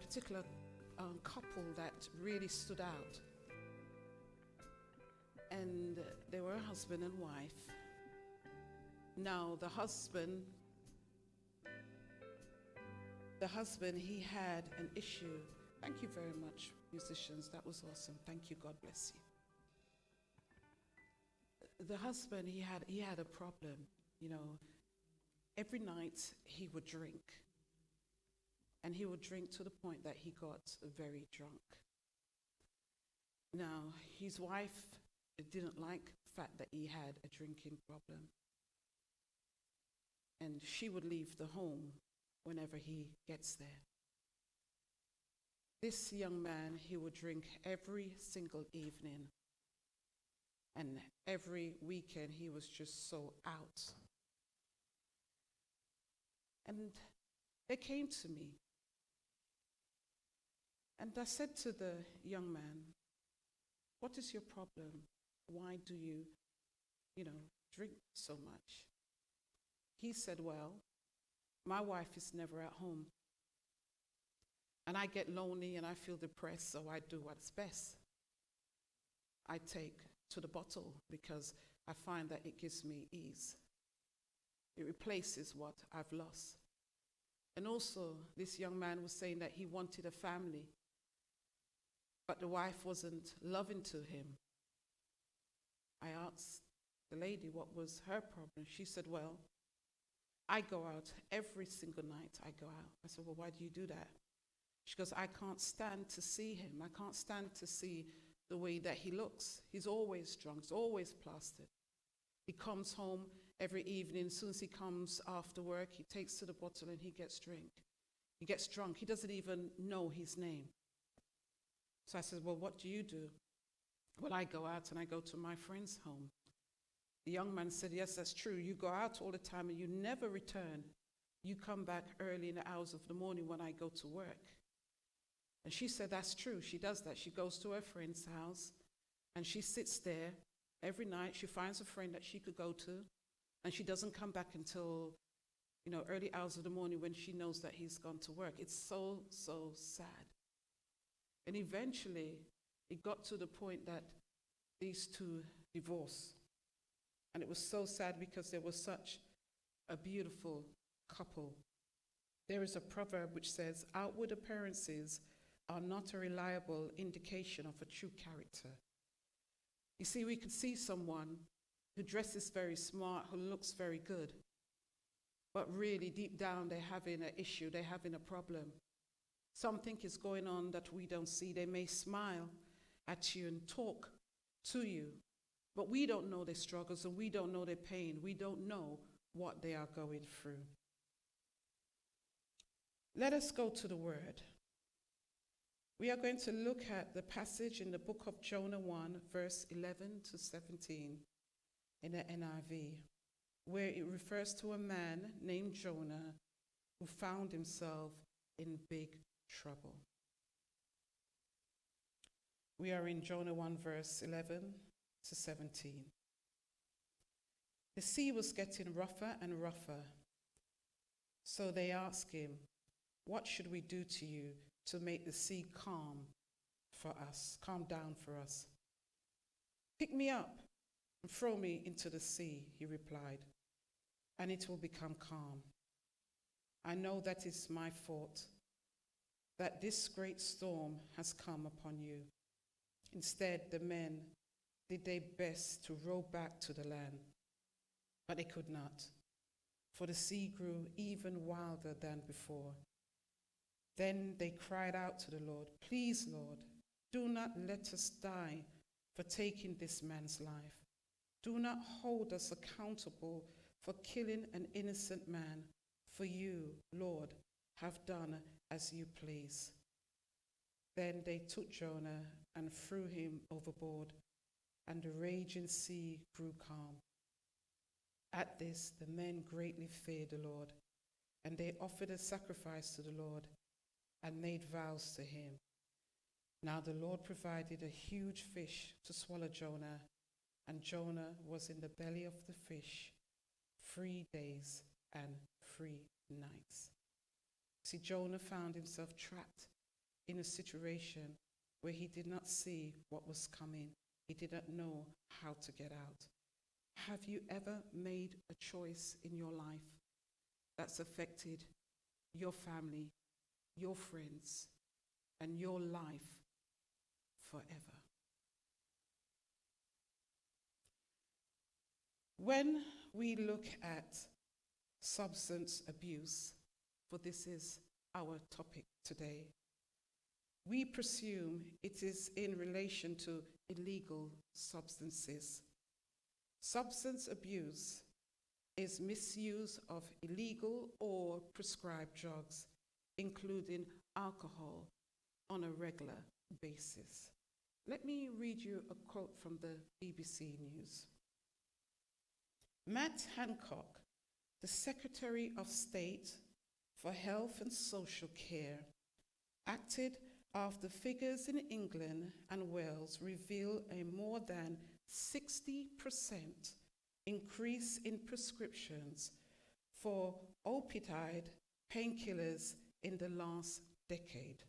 particular couple that really stood out. And they were a husband and wife. Now, the husband, he had an issue. Thank you very much, musicians. That was awesome. Thank you. God bless you. The husband, he had a problem. Every night he would drink. And he would drink to the point that he got very drunk. Now, his wife didn't like the fact that he had a drinking problem. And she would leave the home whenever he gets there. This young man, he would drink every single evening. And every weekend he was just so out. And they came to me. And I said to the young man, "What is your problem? Why do you, drink so much?" He said, "Well, my wife is never at home. And I get lonely and I feel depressed, so I do what's best. I take to the bottle because I find that it gives me ease. It replaces what I've lost." And also, this young man was saying that he wanted a family, but the wife wasn't loving to him. I asked the lady what was her problem. She said, "Well, I go out every single night. I go out." I said, "Well, why do you do that?" She goes, "I can't stand to see him. I can't stand to see the way that he looks. He's always drunk. He's always plastered. He comes home every evening. As soon as he comes after work, he takes to the bottle and he gets drunk. He gets drunk. He doesn't even know his name." So I said, "Well, what do you do?" "Well, I go out and I go to my friend's home." The young man said, "Yes, that's true. You go out all the time and you never return. You come back early in the hours of the morning when I go to work." And she said, "That's true. She does that. She goes to her friend's house and she sits there every night. She finds a friend that she could go to, and she doesn't come back until, early hours of the morning when she knows that he's gone to work." It's so, so sad. And eventually, it got to the point that these two divorced. And it was so sad because there was such a beautiful couple. There is a proverb which says, "Outward appearances are not a reliable indication of a true character." You see, we could see someone who dresses very smart, who looks very good, but really deep down they're having an issue, they're having a problem. Something is going on that we don't see. They may smile at you and talk to you, but we don't know their struggles and we don't know their pain. We don't know what they are going through. Let us go to the word. We are going to look at the passage in the book of Jonah 1, verse 11 to 17 in the NIV, where it refers to a man named Jonah who found himself in big trouble. We are in Jonah 1, verse 11 to 17. The sea was getting rougher and rougher, so they asked him, "What should we do to you to make the sea calm down for us?" "Pick me up and throw me into the sea," he replied, "and it will become calm. I know that it's my fault that this great storm has come upon you." Instead, the men did their best to row back to the land, but they could not, for the sea grew even wilder than before. Then they cried out to the Lord, "Please, Lord, do not let us die for taking this man's life. Do not hold us accountable for killing an innocent man, for you, Lord, have done as you please." Then they took Jonah and threw him overboard, and the raging sea grew calm. At this, the men greatly feared the Lord, and they offered a sacrifice to the Lord and made vows to him. Now the Lord provided a huge fish to swallow Jonah, and Jonah was in the belly of the fish 3 days and 3 nights. See, Jonah found himself trapped in a situation where he did not see what was coming. He did not know how to get out. Have you ever made a choice in your life that's affected your family, your friends, and your life forever? When we look at substance abuse, for this is our topic today, we presume it is in relation to illegal substances. Substance abuse is misuse of illegal or prescribed drugs, including alcohol, on a regular basis. Let me read you a quote from the BBC News. Matt Hancock, the Secretary of State for Health and Social Care, acted after figures in England and Wales reveal a more than 60% increase in prescriptions for opioid painkillers in the last decade.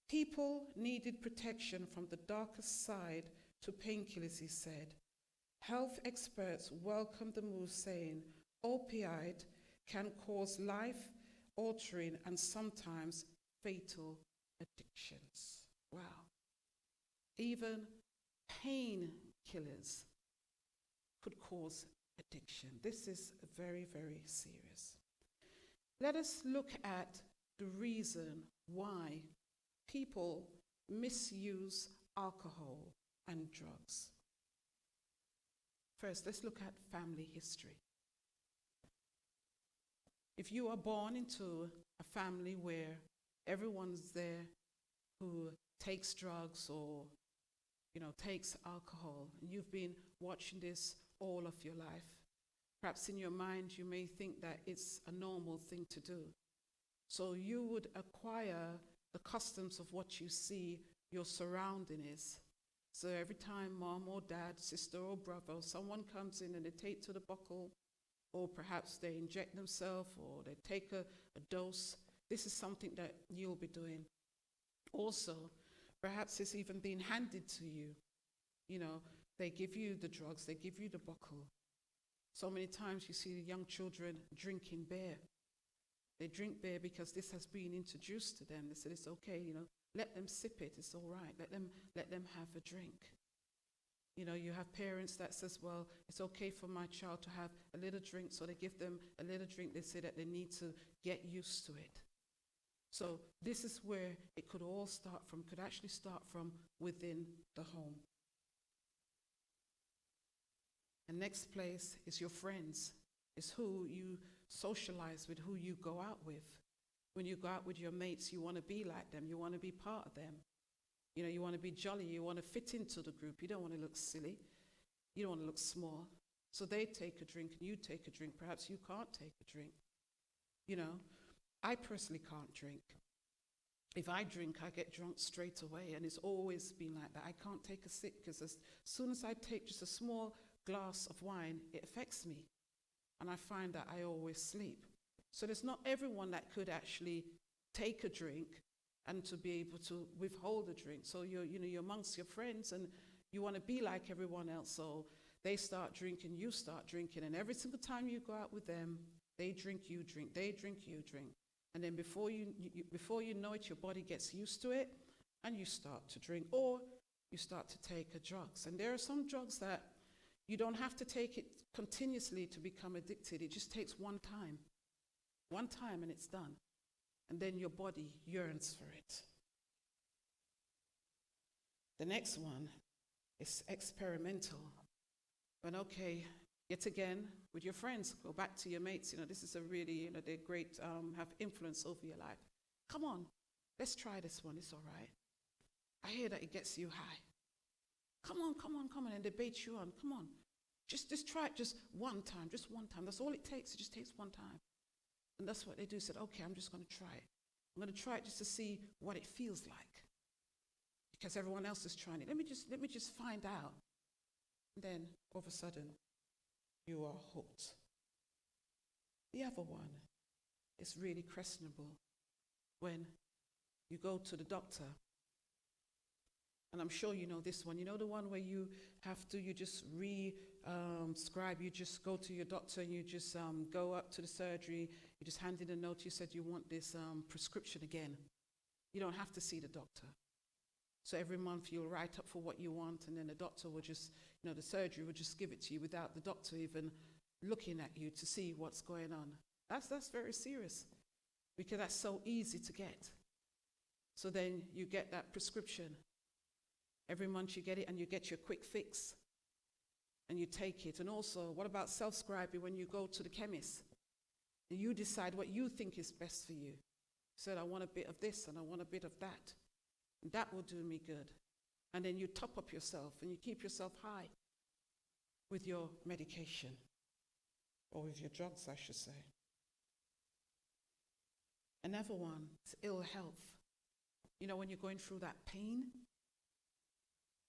People needed protection from the darkest side to painkillers, he said. Health experts welcomed the move, saying opioid can cause life-altering and sometimes fatal addictions. Wow. Even painkillers could cause addiction. This is very, very serious. Let us look at the reason why people misuse alcohol and drugs. First, let's look at family history. If you are born into a family where everyone's there who takes drugs or, takes alcohol, and you've been watching this all of your life, perhaps in your mind you may think that it's a normal thing to do. So you would acquire the customs of what you see your surrounding is. So every time mom or dad, sister or brother, or someone comes in and they take to the buckle, or perhaps they inject themselves, or they take a dose, this is something that you'll be doing. Also, perhaps it's even being handed to you. They give you the drugs, they give you the buckle. So many times you see the young children drinking beer. They drink beer because this has been introduced to them. They said it's okay, let them sip it, it's all right. Let them have a drink. You have parents that says, well, it's okay for my child to have a little drink, so they give them a little drink. They say that they need to get used to it. So this is where it could actually start from within the home. The next place is your friends. It's who you socialize with, who you go out with. When you go out with your mates, you want to be like them. You want to be part of them. You want to be jolly. You want to fit into the group. You don't want to look silly. You don't want to look small. So they take a drink and you take a drink. Perhaps you can't take a drink. I personally can't drink. If I drink, I get drunk straight away, and it's always been like that. I can't take a sip because as soon as I take just a small glass of wine, it affects me. And I find that I always sleep. So there's not everyone that could actually take a drink and to be able to withhold a drink. So you're amongst your friends and you want to be like everyone else. So they start drinking, you start drinking, and every single time you go out with them, they drink, you drink, they drink, you drink. And then before you know it, your body gets used to it and you start to drink, or you start to take drugs. And there are some drugs that you don't have to take it continuously to become addicted. It just takes one time and it's done. And then your body yearns for it. The next one is experimental. When, yet again, with your friends, go back to your mates, this is a really, they're great, have influence over your life. Come on, let's try this one, it's all right. I hear that it gets you high. Come on, and they bait you on, come on. Just try it just one time. That's all it takes, it just takes one time. And that's what they do, said, okay, I'm just going to try it. I'm going to try it just to see what it feels like. Because everyone else is trying it. Let me just find out. And then, all of a sudden, you are hooked. The other one it's really questionable when you go to the doctor. And I'm sure you know this one. You know the one where you just scribe, you just go to your doctor and you just go up to the surgery, you just hand in a note, you said you want this prescription again. You don't have to see the doctor. So every month you'll write up for what you want, and then the doctor will just, the surgery will just give it to you without the doctor even looking at you to see what's going on. That's very serious, because that's so easy to get. So then you get that prescription. Every month you get it, and you get your quick fix, and you take it. And also, what about self-scribing when you go to the chemist? And you decide what you think is best for you. You said, I want a bit of this, and I want a bit of that. And that will do me good. And then you top up yourself, and you keep yourself high with your medication, or with your drugs, I should say. Another one is ill health. When you're going through that pain,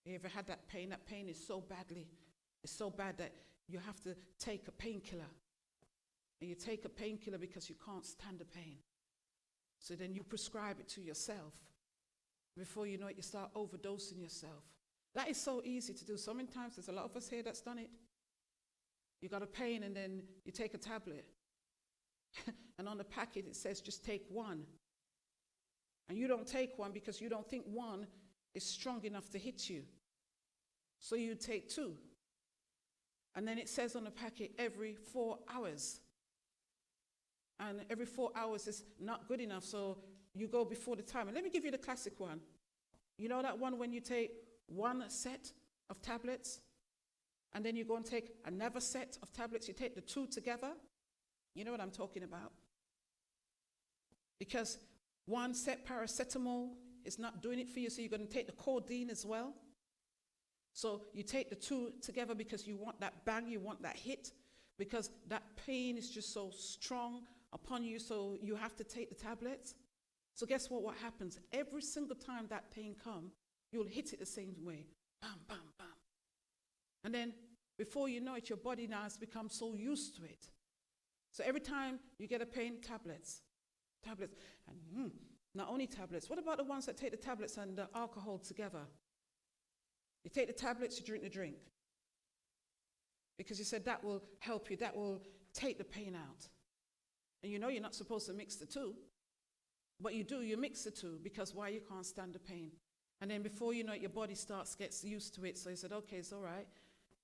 you ever had that pain? That pain is so bad that you have to take a painkiller. And you take a painkiller because you can't stand the pain. So then you prescribe it to yourself. Before you know it, you start overdosing yourself. That is so easy to do. So many times, there's a lot of us here that's done it. You got a pain and then you take a tablet. And on the packet it says just take one. And you don't take one because you don't think one is strong enough to hit you. So you take two. And then it says on the packet every 4 hours. And every 4 hours is not good enough, so you go before the time. And let me give you the classic one. You know that one when you take one set of tablets, and then you go and take another set of tablets, you take the two together? You know what I'm talking about. Because one set paracetamol is not doing it for you, so you're going to take the codeine as well. So you take the two together because you want that bang, you want that hit, because that pain is just so strong upon you, so you have to take the tablets. So guess what happens? Every single time that pain comes, you'll hit it the same way. Bam, bam, bam. And then before you know it, your body now has become so used to it. So every time you get a pain, tablets. And not only tablets. What about the ones that take the tablets and the alcohol together? You take the tablets, you drink the drink. Because you said that will help you, that will take the pain out. And you know you're not supposed to mix the two. But you do, you mix the two, because why? You can't stand the pain. And then before you know it, your body gets used to it. So you said, okay, it's all right.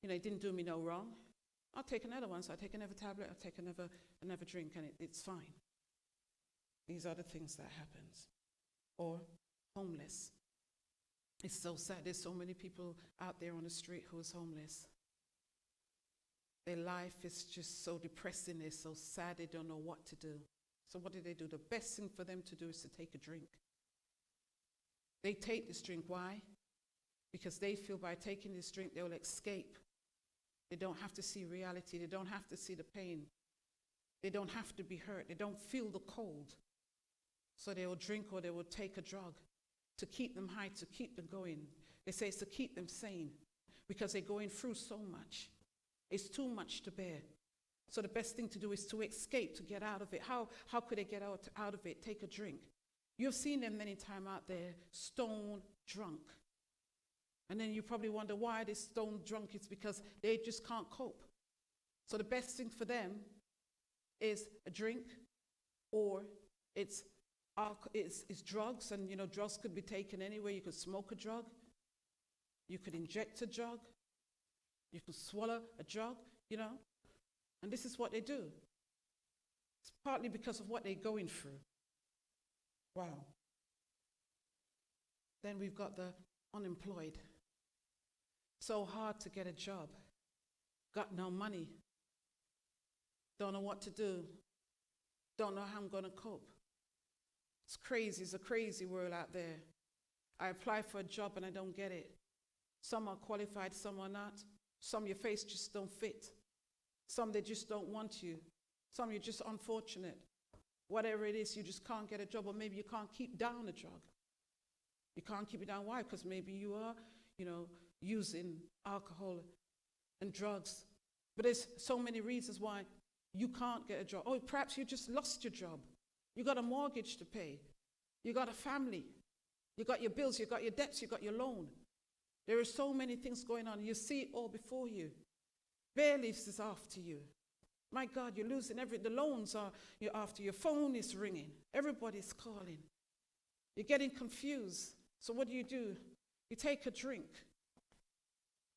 It didn't do me no wrong. I'll take another one. So I take another tablet, I'll take another drink, and it's fine. These are the things that happens. Or homeless. It's so sad. There's so many people out there on the street who is homeless. Their life is just so depressing. They're so sad. They don't know what to do. So what do? The best thing for them to do is to take a drink. They take this drink. Why? Because they feel by taking this drink, they will escape. They don't have to see reality. They don't have to see the pain. They don't have to be hurt. They don't feel the cold. So they will drink or they will take a drug to keep them high, to keep them going. They say it's to keep them sane because they're going through so much. It's too much to bear. So the best thing to do is to escape, to get out of it. How could they get out of it? Take a drink. You've seen them many times out there, stone drunk. And then you probably wonder why they're stone drunk. It's because they just can't cope. So the best thing for them is a drink, or it's drugs. And drugs could be taken anywhere. You could smoke a drug. You could inject a drug. You could swallow a drug, And this is what they do. It's partly because of what they're going through. Wow. Then we've got the unemployed. So hard to get a job. Got no money. Don't know what to do. Don't know how I'm going to cope. It's crazy. It's a crazy world out there. I apply for a job and I don't get it. Some are qualified, some are not. Some your face just don't fit. Some they just don't want you. Some you're just unfortunate. Whatever it is, you just can't get a job, or maybe you can't keep down a job. You can't keep it down. Why? Because maybe you are, using alcohol and drugs. But there's so many reasons why you can't get a job. Or perhaps you just lost your job. You got a mortgage to pay. You got a family. You got your bills, you got your debts, you got your loan. There are so many things going on. You see it all before you. Bear leaves is after you. My God, you're losing the loans are you're after. Your phone is ringing. Everybody's calling. You're getting confused. So what do? You take a drink.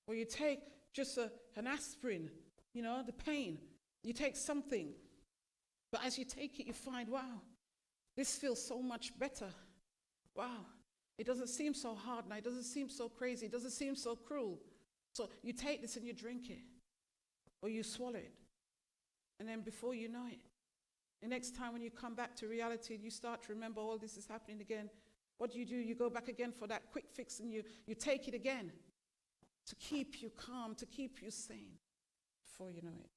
Or you take just an aspirin, the pain. You take something. But as you take it, you find, wow, this feels so much better. Wow, it doesn't seem so hard now. It doesn't seem so crazy. It doesn't seem so cruel. So you take this and you drink it. Or you swallow it. And then before you know it, the next time when you come back to reality, you start to remember all this is happening again. What do? You go back again for that quick fix and you take it again to keep you calm, to keep you sane. Before you know it,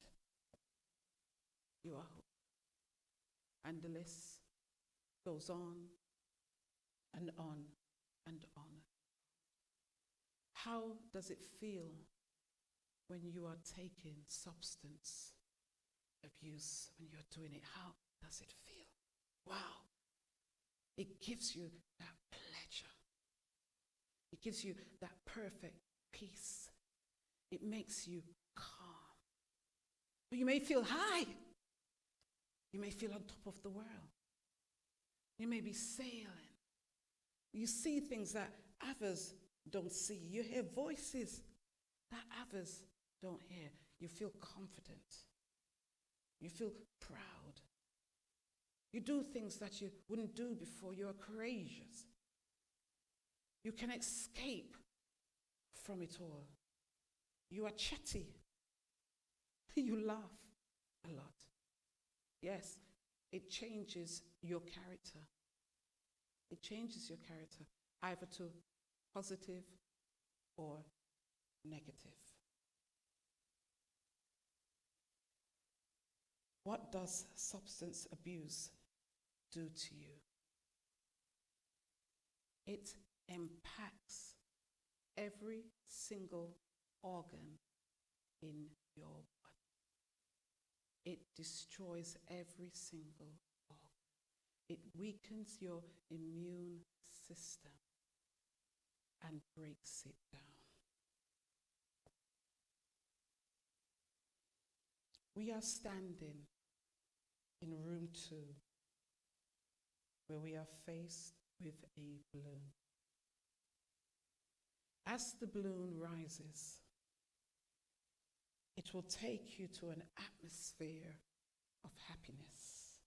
you are hooked. And the list goes on and on and on. How does it feel when you are taking substance abuse, when you're doing it? How does it feel? Wow. It gives you that pleasure. It gives you that perfect peace. It makes you calm. But you may feel high. You may feel on top of the world. You may be sailing. You see things that others don't see. You hear voices that others don't hear. You feel confident. You feel proud. You do things that you wouldn't do before. You are courageous. You can escape from it all. You are chatty. You laugh a lot. Yes, it changes your character. It changes your character, either to positive or negative. What does substance abuse do to you? It impacts every single organ in your body. It destroys every single organ. It weakens your immune system and breaks it down. We are standing in room 2, where we are faced with a balloon. As the balloon rises, it will take you to an atmosphere of happiness.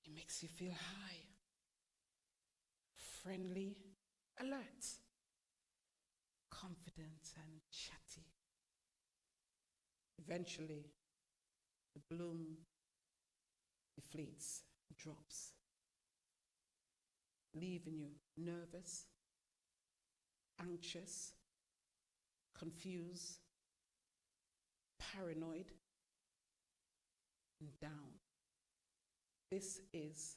It makes you feel high, friendly, alert, confident, and chatty. Eventually, the balloon deflates, drops, leaving you nervous, anxious, confused, paranoid, and down. This is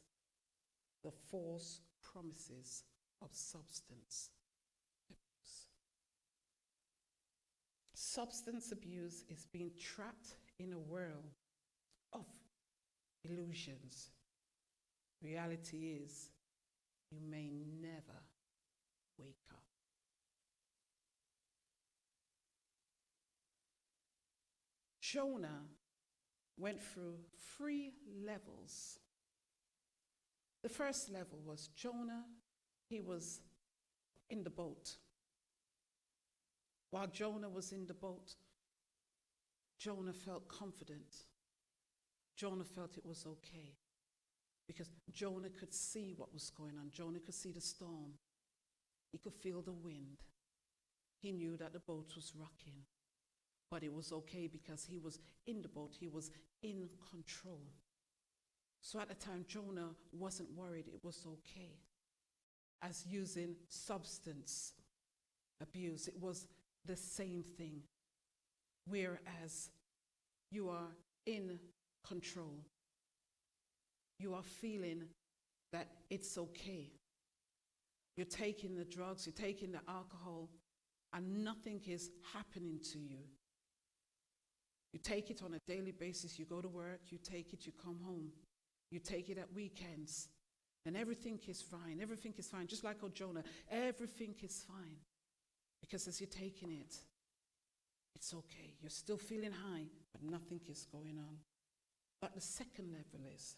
the false promises of substance abuse. Substance abuse is being trapped in a world of illusions. Reality is, you may never wake up. Jonah went through 3 levels. The first level was Jonah, he was in the boat. While Jonah was in the boat, Jonah felt confident. Jonah felt it was okay because Jonah could see what was going on. Jonah could see the storm. He could feel the wind. He knew that the boat was rocking, but it was okay because he was in the boat. He was in control. So at the time, Jonah wasn't worried. It was okay. As using substance abuse, it was the same thing. Whereas you are in control, you are feeling that it's okay. You're taking the drugs, you're taking the alcohol, and nothing is happening to you. You take it on a daily basis. You go to work, you take it, you come home. You take it at weekends, and everything is fine. Everything is fine. Just like Jonah, everything is fine. Because as you're taking it, it's okay. You're still feeling high, but nothing is going on. But the second level is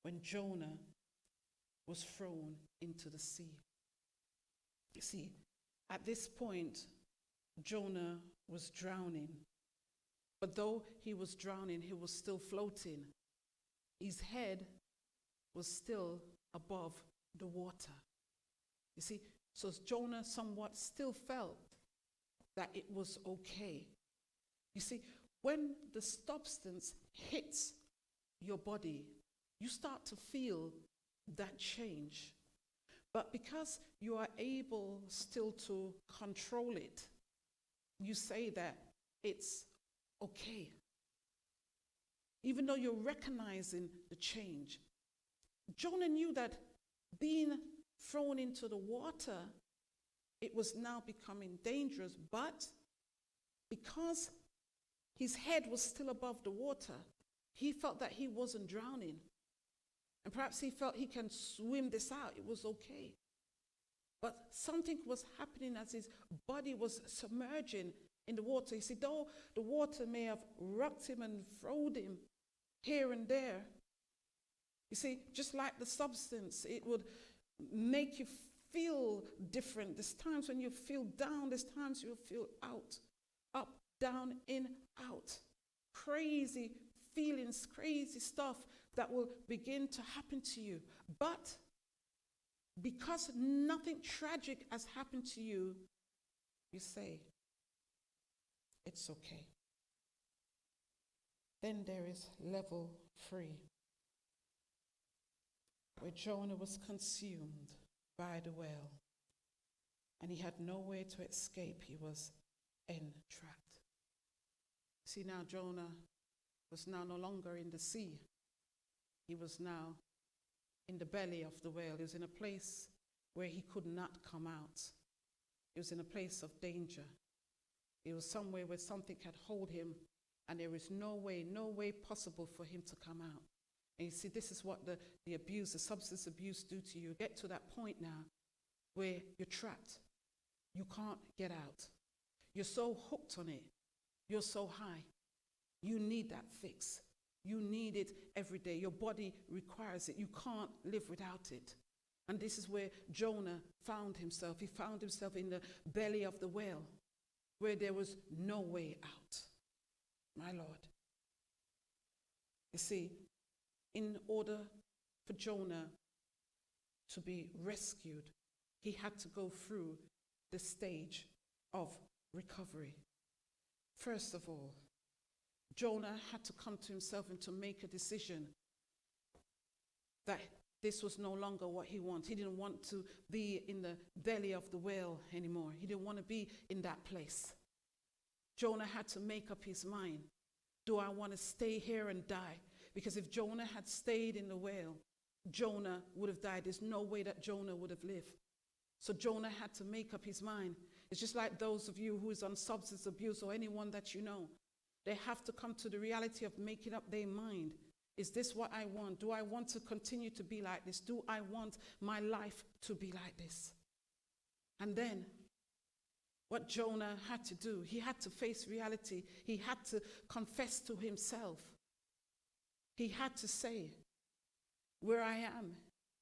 when Jonah was thrown into the sea. You see, at this point, Jonah was drowning. But though he was drowning, he was still floating. His head was still above the water. You see, so Jonah somewhat still felt that it was okay. You see, when the substance hits your body, you start to feel that change. But because you are able still to control it, you say that it's okay. Even though you're recognizing the change. Jonah knew that being thrown into the water, it was now becoming dangerous, but because his head was still above the water, he felt that he wasn't drowning. And perhaps he felt he can swim this out. It was okay. But something was happening as his body was submerging in the water. You see, though the water may have rocked him and thrown him here and there, you see, just like the substance, it would make you feel different. There's times when you feel down, there's times you feel out, up, down, in, out. Crazy feelings, crazy stuff that will begin to happen to you. But because nothing tragic has happened to you, you say, it's okay. Then there is level 3, where Jonah was consumed by the whale, and he had no way to escape. He was entrapped. See, now Jonah was now no longer in the sea. He was now in the belly of the whale. He was in a place where he could not come out. He was in a place of danger. He was somewhere where something had hold him, and there is no way possible for him to come out. And you see, this is what the abuse, the substance abuse do to you. You get to that point now where you're trapped. You can't get out. You're so hooked on it. You're so high. You need that fix. You need it every day. Your body requires it. You can't live without it. And this is where Jonah found himself. He found himself in the belly of the whale, where there was no way out. My Lord. You see, in order for Jonah to be rescued, he had to go through the stage of recovery. First of all, Jonah had to come to himself and to make a decision that this was no longer what he wanted. He didn't want to be in the belly of the whale anymore. He didn't want to be in that place. Jonah had to make up his mind. Do I want to stay here and die? Because if Jonah had stayed in the whale, Jonah would have died. There's no way that Jonah would have lived. So Jonah had to make up his mind. It's just like those of you who is on substance abuse, or anyone that you know. They have to come to the reality of making up their mind. Is this what I want? Do I want to continue to be like this? Do I want my life to be like this? And then, what Jonah had to do, he had to face reality. He had to confess to himself. He had to say, where I am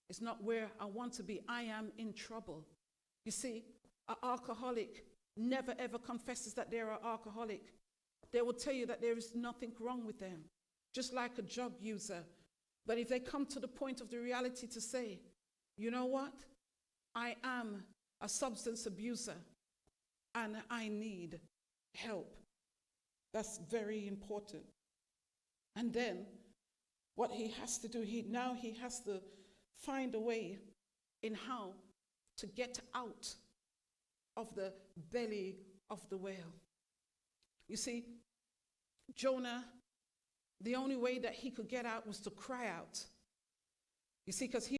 is not where I want to be. I am in trouble. You see, an alcoholic never ever confesses that they're an alcoholic. They will tell you that there is nothing wrong with them, just like a drug user. But if they come to the point of the reality to say, you know what? I am a substance abuser and I need help. That's very important. And then what he has to do, he has to find a way in how to get out of the belly of the whale. You see, Jonah, the only way that he could get out was to cry out. You see, because he